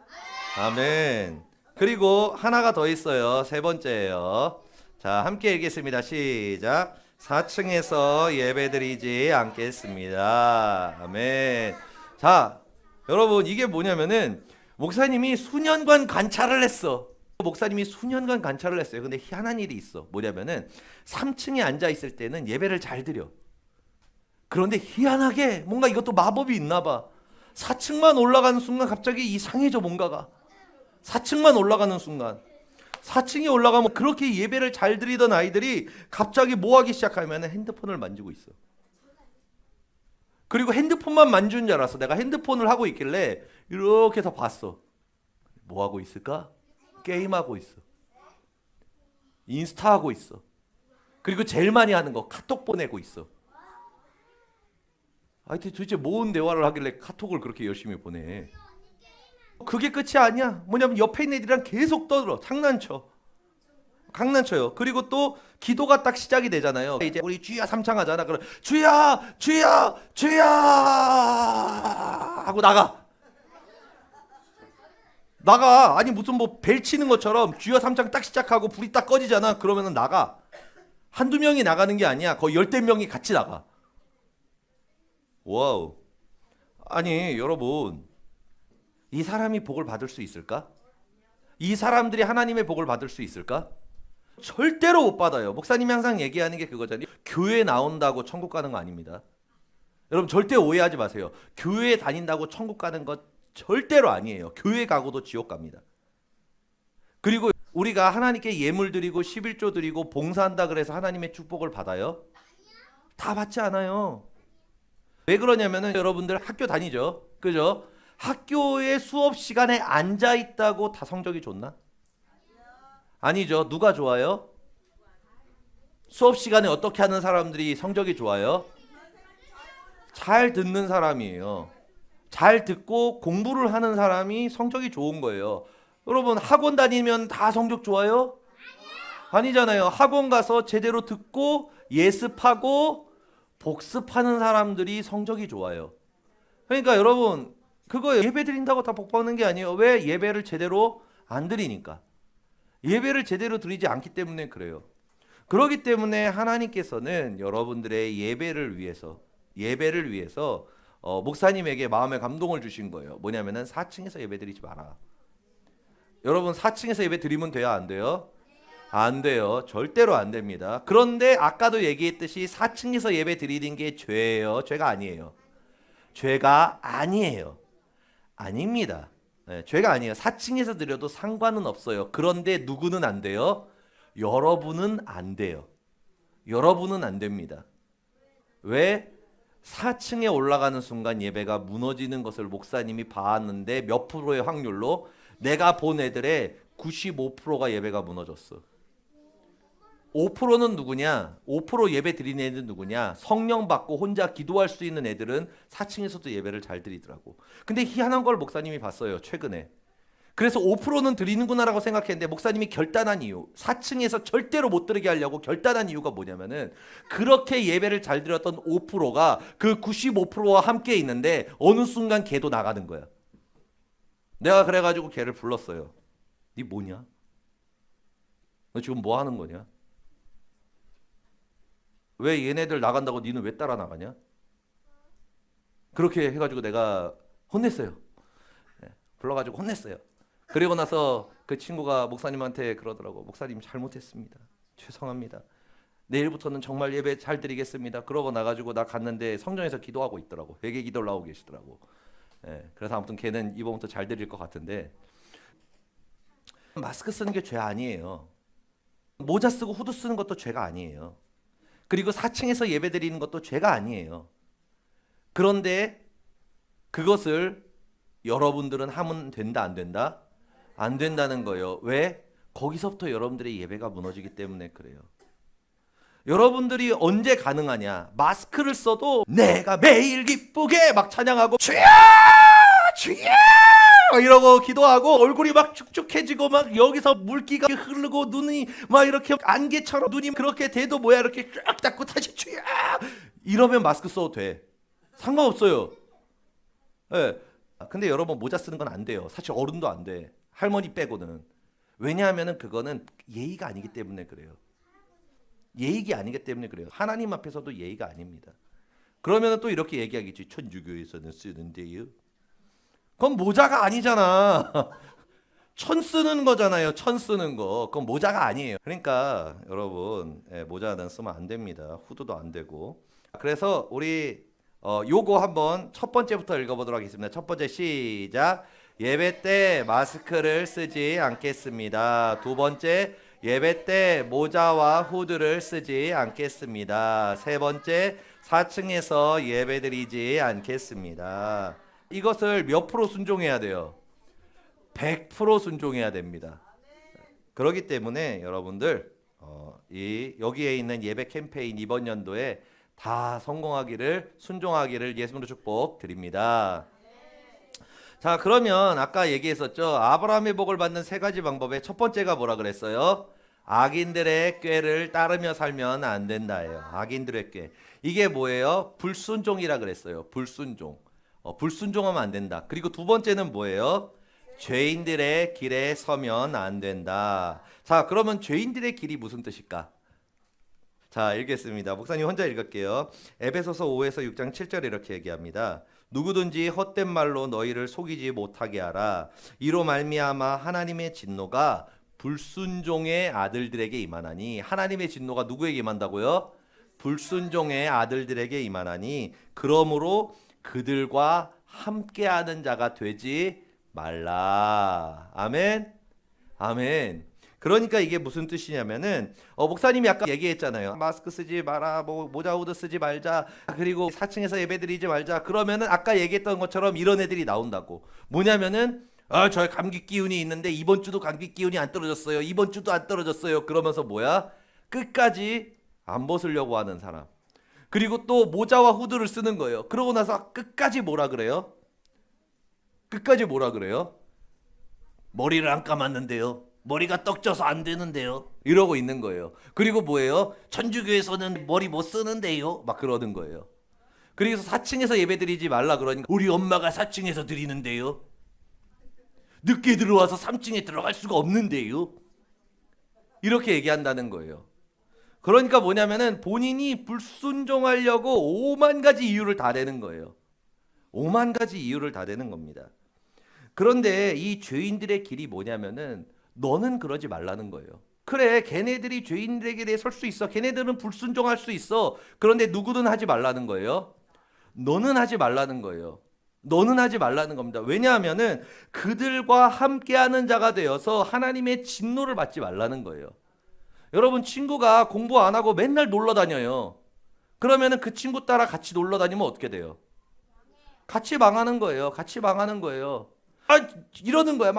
아멘. 그리고 하나가 더 있어요. 세 번째예요. 자, 함께 읽겠습니다. 시작. 4층에서 예배드리지 않겠습니다. 아멘. 자, 여러분 이게 뭐냐면은 목사님이 수년간 관찰을 했어. 목사님이 수년간 관찰을 했어요. 근데 희한한 일이 있어. 뭐냐면은 3층에 앉아 있을 때는 예배를 잘 드려. 그런데 희한하게 뭔가 이것도 마법이 있나 봐. 4층만 올라가는 순간 갑자기 이상해져 뭔가가. 4층만 올라가는 순간 4층에 올라가면 그렇게 예배를 잘 드리던 아이들이 갑자기 뭐 하기 시작하면 핸드폰을 만지고 있어. 그리고 핸드폰만 만지는 줄 알았어. 내가 핸드폰을 하고 있길래 이렇게 해서 봤어. 뭐 하고 있을까? 게임하고 있어. 인스타 하고 있어. 그리고 제일 많이 하는 거 카톡 보내고 있어. 하여튼 도대체 뭔 대화를 하길래 카톡을 그렇게 열심히 보내. 그게 끝이 아니야. 뭐냐면 옆에 있는 애들이랑 계속 떠들어. 장난쳐요. 그리고 또 기도가 딱 시작이 되잖아요. 이제 우리 주야 삼창하잖아. 그럼 주야 하고 나가. 아니 무슨 뭐 벨 치는 것처럼 주야 삼창 딱 시작하고 불이 딱 꺼지잖아. 그러면은 나가. 한두 명이 나가는 게 아니야. 거의 10명이 같이 나가. 와우. 아니 여러분, 이 사람이 복을 받을 수 있을까? 이 사람들이 하나님의 복을 받을 수 있을까? 절대로 못 받아요. 목사님이 항상 얘기하는 게 그거잖아요. 교회 나온다고 천국 가는 거 아닙니다. 여러분 절대 오해하지 마세요. 교회 다닌다고 천국 가는 것 절대로 아니에요. 교회 가고도 지옥 갑니다. 그리고 우리가 하나님께 예물 드리고 11조 드리고 봉사한다 그래서 하나님의 축복을 받아요? 다 받지 않아요. 왜 그러냐면은 여러분들 학교 다니죠. 그죠? 학교의 수업 시간에 앉아 있다고 다 성적이 좋나? 아니죠. 누가 좋아요? 수업 시간에 어떻게 하는 사람들이 성적이 좋아요? 잘 듣는 사람이에요. 잘 듣고 공부를 하는 사람이 성적이 좋은 거예요. 여러분 학원 다니면 다 성적 좋아요? 아니잖아요. 학원 가서 제대로 듣고 예습하고 복습하는 사람들이 성적이 좋아요. 그러니까 여러분 그거 예배 드린다고 다 복 받는 게 아니에요. 왜? 예배를 제대로 안 드리니까. 예배를 제대로 드리지 않기 때문에 그래요. 그렇기 때문에 하나님께서는 여러분들의 예배를 위해서 목사님에게 마음의 감동을 주신 거예요. 뭐냐면은 4층에서 예배 드리지 마라. 여러분 4층에서 예배 드리면 돼요? 안 돼요? 안 돼요. 절대로 안 됩니다. 그런데 아까도 얘기했듯이 4층에서 예배 드리는 게 죄예요? 죄가 아니에요? 죄가 아니에요. 아닙니다. 네, 죄가 아니에요. 4층에서 드려도 상관은 없어요. 그런데 누구는 안 돼요? 여러분은 안 돼요. 여러분은 안 됩니다. 왜? 4층에 올라가는 순간 예배가 무너지는 것을 목사님이 봤는데 몇 프로의 확률로? 내가 본 애들의 95%가 예배가 무너졌어. 5%는 누구냐? 5% 예배 드리는 애들은 누구냐? 성령 받고 혼자 기도할 수 있는 애들은 4층에서도 예배를 잘 드리더라고. 근데 희한한 걸 목사님이 봤어요, 최근에. 그래서 5%는 드리는구나라고 생각했는데 목사님이 결단한 이유, 4층에서 절대로 못 드리게 하려고 결단한 이유가 뭐냐면은 그렇게 예배를 잘 드렸던 5%가 그 95%와 함께 있는데 어느 순간 걔도 나가는 거야. 내가 그래가지고 걔를 불렀어요. 네 뭐냐? 너 지금 뭐 하는 거냐? 왜 얘네들 나간다고 니는 왜 따라 나가냐? 그렇게 해가지고 내가 혼냈어요. 네, 불러가지고 혼냈어요. 그리고 나서 그 친구가 목사님한테 그러더라고. 목사님 잘못했습니다. 죄송합니다. 내일부터는 정말 예배 잘 드리겠습니다. 그러고 나가지고 나 갔는데 성전에서 기도하고 있더라고. 회개 기도를 하고 계시더라고. 네, 그래서 아무튼 걔는 이번부터 잘 드릴 것 같은데 마스크 쓰는 게 죄 아니에요. 모자 쓰고 후드 쓰는 것도 죄가 아니에요. 그리고 4층에서 예배 드리는 것도 죄가 아니에요. 그런데 그것을 여러분들은 하면 된다 안 된다? 안 된다는 거예요. 왜? 거기서부터 여러분들의 예배가 무너지기 때문에 그래요. 여러분들이 언제 가능하냐? 마스크를 써도 내가 매일 기쁘게 막 찬양하고 주여! 주여! 이러고 기도하고 얼굴이 막 축축해지고 막 여기서 물기가 흐르고 눈이 막 이렇게 안개처럼 눈이 그렇게 돼도 뭐야 이렇게 쫙 닦고 다시 주여! 이러면 마스크 써도 돼. 상관없어요. 네. 근데 여러분 모자 쓰는 건 안 돼요. 사실 어른도 안 돼. 할머니 빼고는. 왜냐하면 그거는 예의가 아니기 때문에 그래요. 예의가 아니기 때문에 그래요. 하나님 앞에서도 예의가 아닙니다. 그러면 또 이렇게 얘기하겠지. 천주교에서는 쓰는데요. 그건 모자가 아니잖아. 천 쓰는 거잖아요. 천 쓰는 거. 그건 모자가 아니에요. 그러니까 여러분 모자는 쓰면 안 됩니다. 후드도 안 되고. 그래서 우리 요거 한번 첫 번째부터 읽어보도록 하겠습니다. 첫 번째 시작. 예배 때 마스크를 쓰지 않겠습니다. 두 번째 예배 때 모자와 후드를 쓰지 않겠습니다. 세 번째 4층에서 예배드리지 않겠습니다. 이것을 몇 프로 순종해야 돼요? 100% 순종해야 됩니다. 그렇기 때문에 여러분들 여기에 있는 예배 캠페인 이번 연도에 다 성공하기를 순종하기를 예수님으로 축복 드립니다. 자, 그러면 아까 얘기했었죠. 아브라함의 복을 받는 세 가지 방법의 첫 번째가 뭐라 그랬어요? 악인들의 꾀를 따르며 살면 안 된다예요. 악인들의 꾀. 이게 뭐예요? 불순종이라 그랬어요. 불순종. 불순종하면 안 된다. 그리고 두 번째는 뭐예요? 죄인들의 길에 서면 안 된다. 자, 그러면 죄인들의 길이 무슨 뜻일까? 자, 읽겠습니다. 목사님 혼자 읽을게요. 에베소서 5에서 6장 7절에 이렇게 얘기합니다. 누구든지 헛된 말로 너희를 속이지 못하게 하라. 이로 말미암아 하나님의 진노가 불순종의 아들들에게 임하나니. 하나님의 진노가 누구에게 임한다고요? 불순종의 아들들에게 임하나니. 그러므로 그들과 함께하는 자가 되지 말라. 아멘. 아멘. 그러니까 이게 무슨 뜻이냐면은 목사님이 아까 얘기했잖아요. 마스크 쓰지 마라, 모자 후드 쓰지 말자, 그리고 4층에서 예배드리지 말자. 그러면은 아까 얘기했던 것처럼 이런 애들이 나온다고. 뭐냐면은 저 감기 기운이 있는데 이번 주도 감기 기운이 안 떨어졌어요. 이번 주도 안 떨어졌어요. 그러면서 뭐야? 끝까지 안 벗으려고 하는 사람. 그리고 또 모자와 후드를 쓰는 거예요. 그러고 나서 끝까지 뭐라 그래요? 끝까지 뭐라 그래요? 머리를 안 감았는데요. 머리가 떡져서 안 되는데요. 이러고 있는 거예요. 그리고 뭐예요? 천주교에서는 머리 못 쓰는데요. 막 그러는 거예요. 그래서 4층에서 예배드리지 말라 그러니까 우리 엄마가 4층에서 드리는데요. 늦게 들어와서 3층에 들어갈 수가 없는데요. 이렇게 얘기한다는 거예요. 그러니까 뭐냐면은 본인이 불순종하려고 5만 가지 이유를 다 대는 거예요. 5만 가지 이유를 다 대는 겁니다. 그런데 이 죄인들의 길이 뭐냐면은 너는 그러지 말라는 거예요. 그래, 걔네들이 죄인들에게 대해 설 수 있어. 걔네들은 불순종할 수 있어. 그런데 누구는 하지 말라는 거예요. 너는 하지 말라는 거예요. 너는 하지 말라는 겁니다. 왜냐하면은 그들과 함께하는 자가 되어서 하나님의 진노를 받지 말라는 거예요. 여러분, 친구가 공부 안 하고 맨날 놀러 다녀요. 그러면은 그 친구 따라 같이 놀러 다니면 어떻게 돼요? 같이 망하는 거예요. 같이 망하는 거예요. 이러는 거야.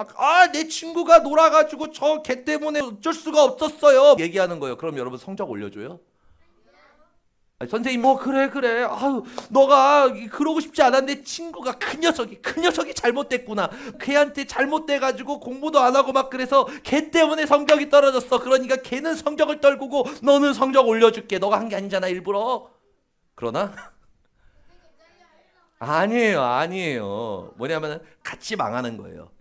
내 친구가 놀아가지고 저 걔 때문에 어쩔 수가 없었어요. 얘기하는 거예요. 그럼 여러분 성적 올려줘요? 선생님 그래 너가 그러고 싶지 않았는데 친구가 그 녀석이 잘못됐구나. 걔한테 잘못돼가지고 공부도 안 하고 막 그래서 걔 때문에 성적이 떨어졌어. 그러니까 걔는 성적을 떨구고 너는 성적 올려줄게. 너가 한 게 아니잖아 일부러. 그러나? 아니에요. 뭐냐면 같이 망하는 거예요.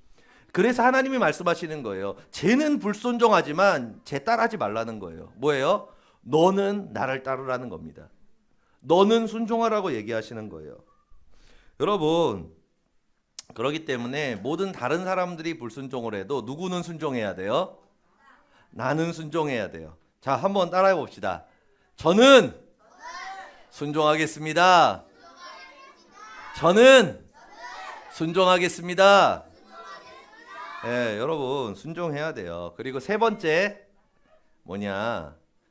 그래서 하나님이 말씀하시는 거예요. 쟤는 불순종하지만 쟤 따라하지 말라는 거예요. 뭐예요? 너는 나를 따르라는 겁니다. 너는 순종하라고 얘기하시는 거예요. 여러분, 그렇기 때문에 모든 다른 사람들이 불순종을 해도 누구는 순종해야 돼요? 나는 순종해야 돼요. 자, 한번 따라해 봅시다. 저는 순종하겠습니다. 저는 순종하겠습니다. 예, 여러분 순종해야 돼요. 그리고 세 번째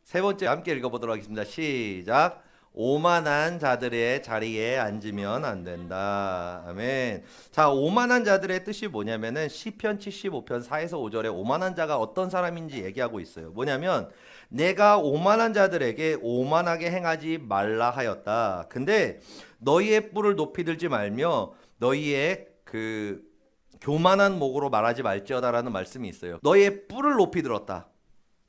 세 번째 함께 읽어보도록 하겠습니다. 시작. 오만한 자들의 자리에 앉으면 안 된다. 아멘. 자, 오만한 자들의 뜻이 뭐냐면은 시편 75편 4에서 5절에 오만한 자가 어떤 사람인지 얘기하고 있어요. 뭐냐면 내가 오만한 자들에게 오만하게 행하지 말라 하였다. 근데 너희의 뿔을 높이 들지 말며 너희의 그 교만한 목으로 말하지 말지어다라는 말씀이 있어요. 너희의 뿔을 높이 들었다.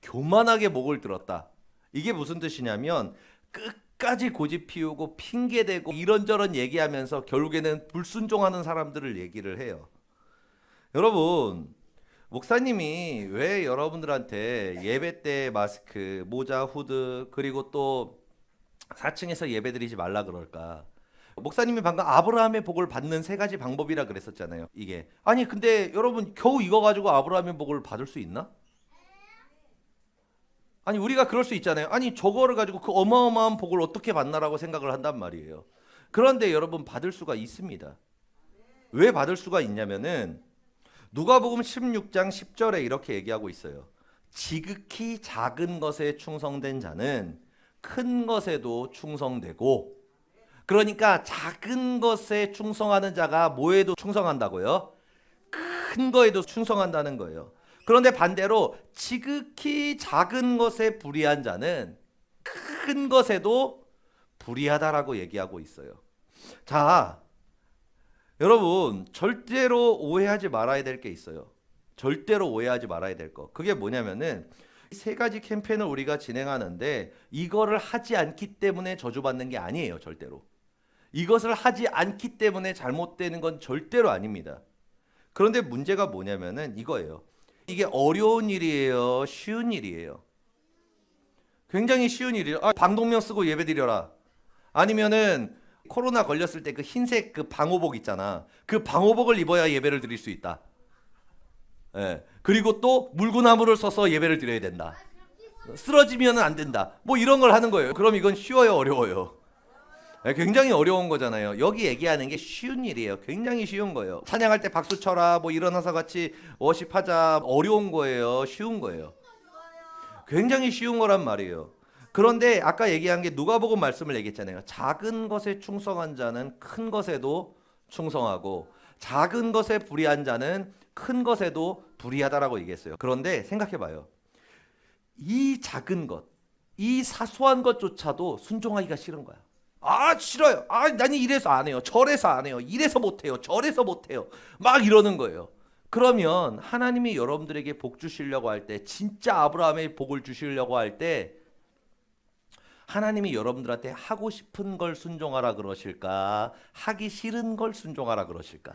교만하게 목을 들었다. 이게 무슨 뜻이냐면 끝까지 고집 피우고 핑계대고 이런저런 얘기하면서 결국에는 불순종하는 사람들을 얘기를 해요. 여러분, 목사님이 왜 여러분들한테 예배 때 마스크, 모자, 후드 그리고 또 4층에서 예배드리지 말라 그럴까? 목사님이 방금 아브라함의 복을 받는 세 가지 방법이라 그랬었잖아요. 이게 아니 근데 여러분 겨우 이거 가지고 아브라함의 복을 받을 수 있나? 아니 우리가 그럴 수 있잖아요. 아니 저거를 가지고 그 어마어마한 복을 어떻게 받나라고 생각을 한단 말이에요. 그런데 여러분 받을 수가 있습니다. 왜 받을 수가 있냐면은 누가복음 16장 10절에 이렇게 얘기하고 있어요. 지극히 작은 것에 충성된 자는 큰 것에도 충성되고, 그러니까 작은 것에 충성하는 자가 뭐에도 충성한다고요? 큰 거에도 충성한다는 거예요. 그런데 반대로 지극히 작은 것에 불의한 자는 큰 것에도 불의하다라고 얘기하고 있어요. 자, 여러분 절대로 오해하지 말아야 될 게 있어요. 절대로 오해하지 말아야 될 거. 그게 뭐냐면은 세 가지 캠페인을 우리가 진행하는데 이거를 하지 않기 때문에 저주받는 게 아니에요. 절대로. 이것을 하지 않기 때문에 잘못되는 건 절대로 아닙니다. 그런데 문제가 뭐냐면은 이거예요. 이게 어려운 일이에요? 쉬운 일이에요? 굉장히 쉬운 일이에요. 방독면 쓰고 예배드려라. 아니면은 코로나 걸렸을 때 그 흰색 그 방호복 있잖아. 그 방호복을 입어야 예배를 드릴 수 있다. 예. 그리고 또 물구나무를 써서 예배를 드려야 된다. 쓰러지면 안 된다. 뭐 이런 걸 하는 거예요. 그럼 이건 쉬워요, 어려워요? 굉장히 어려운 거잖아요. 여기 얘기하는 게 쉬운 일이에요. 굉장히 쉬운 거예요. 찬양할 때 박수 쳐라, 뭐 일어나서 같이 워십하자. 어려운 거예요, 쉬운 거예요? 굉장히 쉬운 거란 말이에요. 그런데 아까 얘기한 게 누가복음 말씀을 얘기했잖아요. 작은 것에 충성한 자는 큰 것에도 충성하고 작은 것에 불의한 자는 큰 것에도 불의하다라고 얘기했어요. 그런데 생각해봐요. 이 작은 것, 이 사소한 것조차도 순종하기가 싫은 거야. 아 싫어요. 아 나는 이래서 안 해요. 저래서 안 해요. 이래서 못 해요. 저래서 못 해요. 막 이러는 거예요. 그러면 하나님이 여러분들에게 복 주시려고 할 때, 진짜 아브라함의 복을 주시려고 할 때 하나님이 여러분들한테 하고 싶은 걸 순종하라 그러실까? 하기 싫은 걸 순종하라 그러실까?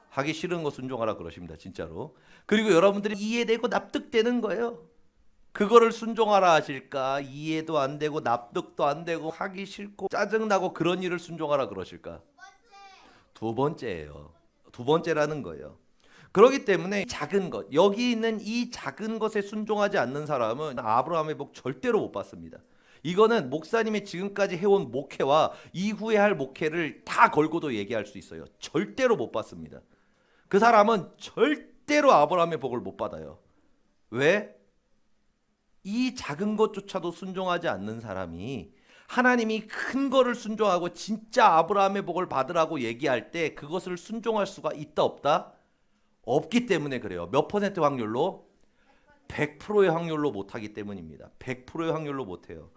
하기 싫은 거 순종하라 그러십니다. 진짜로. 그리고 여러분들이 이해되고 납득되는 거예요. 그거를 순종하라 하실까? 이해도 안 되고 납득도 안 되고 하기 싫고 짜증나고 그런 일을 순종하라 그러실까? 두 번째예요. 두 번째라는 거예요. 그렇기 때문에 작은 것, 여기 있는 이 작은 것에 순종하지 않는 사람은 아브라함의 복 절대로 못 받습니다. 이거는 목사님이 지금까지 해온 목회와 이후에 할 목회를 다 걸고도 얘기할 수 있어요. 절대로 못 받습니다. 그 사람은 절대로 아브라함의 복을 못 받아요. 왜? 이 작은 것조차도 순종하지 않는 사람이 하나님이 큰 거를 순종하고 진짜 아브라함의 복을 받으라고 얘기할 때 그것을 순종할 수가 있다 없다? 없기 때문에 그래요. 몇 퍼센트 확률로? 100%의 확률로 못하기 때문입니다. 100%의 확률로 못해요.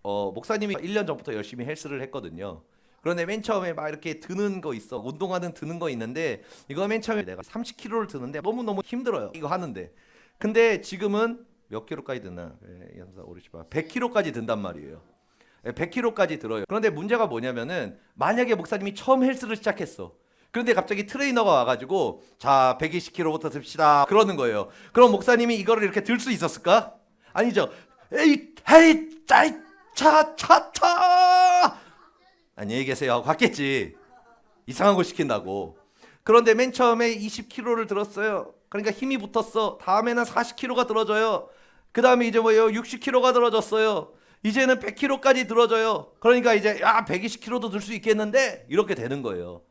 목사님이 1년 전부터 열심히 헬스를 했거든요. 그런데 맨 처음에 막 이렇게 드는 거 있어. 운동하는 드는 거 있는데 이거 맨 처음에 내가 30kg를 드는데 너무너무 힘들어요. 이거 하는데. 근데 지금은 몇 킬로까지 드나? 100kg까지 든단 말이에요. 100kg까지 들어요. 그런데 문제가 뭐냐면은 만약에 목사님이 처음 헬스를 시작했어. 그런데 갑자기 트레이너가 와가지고 자 120kg부터 듭시다 그러는 거예요. 그럼 목사님이 이거를 이렇게 들 수 있었을까? 아니죠. 에이 헤이 짜이 차차차 안녕히 계세요 하고 갔겠지. 이상한 거 시킨다고. 그런데 맨 처음에 20kg를 들었어요. 그러니까 힘이 붙었어. 다음에는 40kg가 들어져요. 그 다음에 이제 뭐예요? 60kg가 들어졌어요. 이제는 100kg까지 들어져요. 그러니까 이제 120kg도 들 수 있겠는데 이렇게 되는 거예요.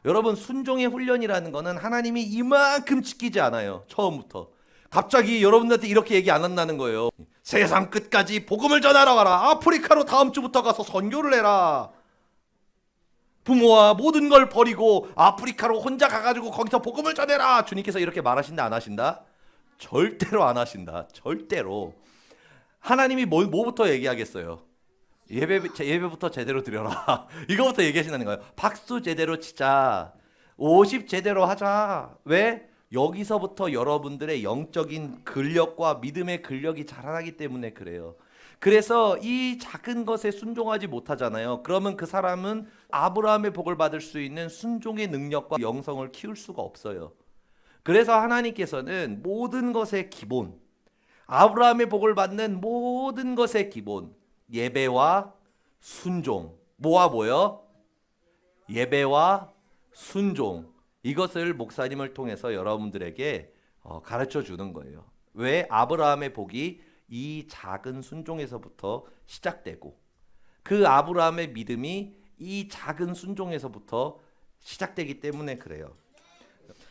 여러분 순종의 훈련이라는 거는 하나님이 이만큼 지키지 않아요. 처음부터. 갑자기 여러분들한테 이렇게 얘기 안 한다는 거예요. 세상 끝까지 복음을 전하러 가라. 아프리카로 다음 주부터 가서 선교를 해라. 부모와 모든 걸 버리고 아프리카로 혼자 가가지고 거기서 복음을 전해라. 주님께서 이렇게 말하신다 안 하신다? 절대로 안 하신다. 절대로. 하나님이 뭐부터 얘기하겠어요? 예배부터 제대로 드려라. 이거부터 얘기하신다는 거예요. 박수 제대로 치자. 50 제대로 하자. 왜? 여기서부터 여러분들의 영적인 근력과 믿음의 근력이 자라나기 때문에 그래요. 그래서 이 작은 것에 순종하지 못하잖아요. 그러면 그 사람은 아브라함의 복을 받을 수 있는 순종의 능력과 영성을 키울 수가 없어요. 그래서 하나님께서는 모든 것의 기본, 아브라함의 복을 받는 모든 것의 기본, 예배와 순종. 뭐와 뭐요? 예배와 순종. 이것을 목사님을 통해서 여러분들에게 가르쳐 주는 거예요. 왜? 아브라함의 복이 이 작은 순종에서부터 시작되고 그 아브라함의 믿음이 이 작은 순종에서부터 시작되기 때문에 그래요.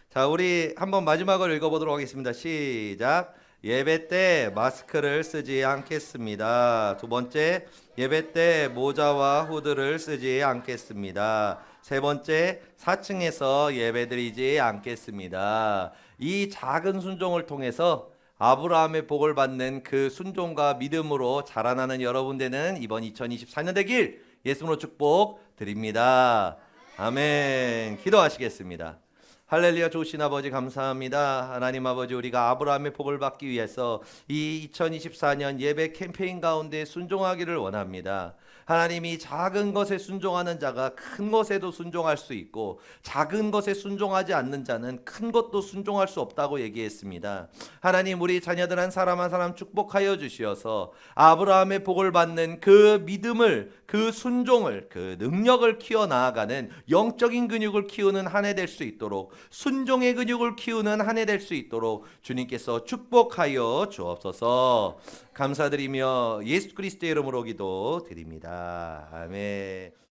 자, 우리 한번 마지막으로 읽어보도록 하겠습니다. 시작. 예배 때 마스크를 쓰지 않겠습니다. 두 번째, 예배 때 모자와 후드를 쓰지 않겠습니다. 세 번째, 4층에서 예배드리지 않겠습니다. 이 작은 순종을 통해서 아브라함의 복을 받는 그 순종과 믿음으로 자라나는 여러분 되는 이번 2024년 되길 예수님으로 축복 드립니다. 아멘. 기도하시겠습니다. 할렐루야. 좋으신 아버지 감사합니다. 하나님 아버지, 우리가 아브라함의 복을 받기 위해서 이 2024년 예배 캠페인 가운데 순종하기를 원합니다. 하나님이 작은 것에 순종하는 자가 큰 것에도 순종할 수 있고 작은 것에 순종하지 않는 자는 큰 것도 순종할 수 없다고 얘기했습니다. 하나님, 우리 자녀들 한 사람 한 사람 축복하여 주시어서 아브라함의 복을 받는 그 믿음을, 그 순종을, 그 능력을 키워나가는 영적인 근육을 키우는 한 해 될 수 있도록, 순종의 근육을 키우는 한 해 될 수 있도록 주님께서 축복하여 주옵소서. 감사드리며 예수 그리스도의 이름으로 기도드립니다. 아멘.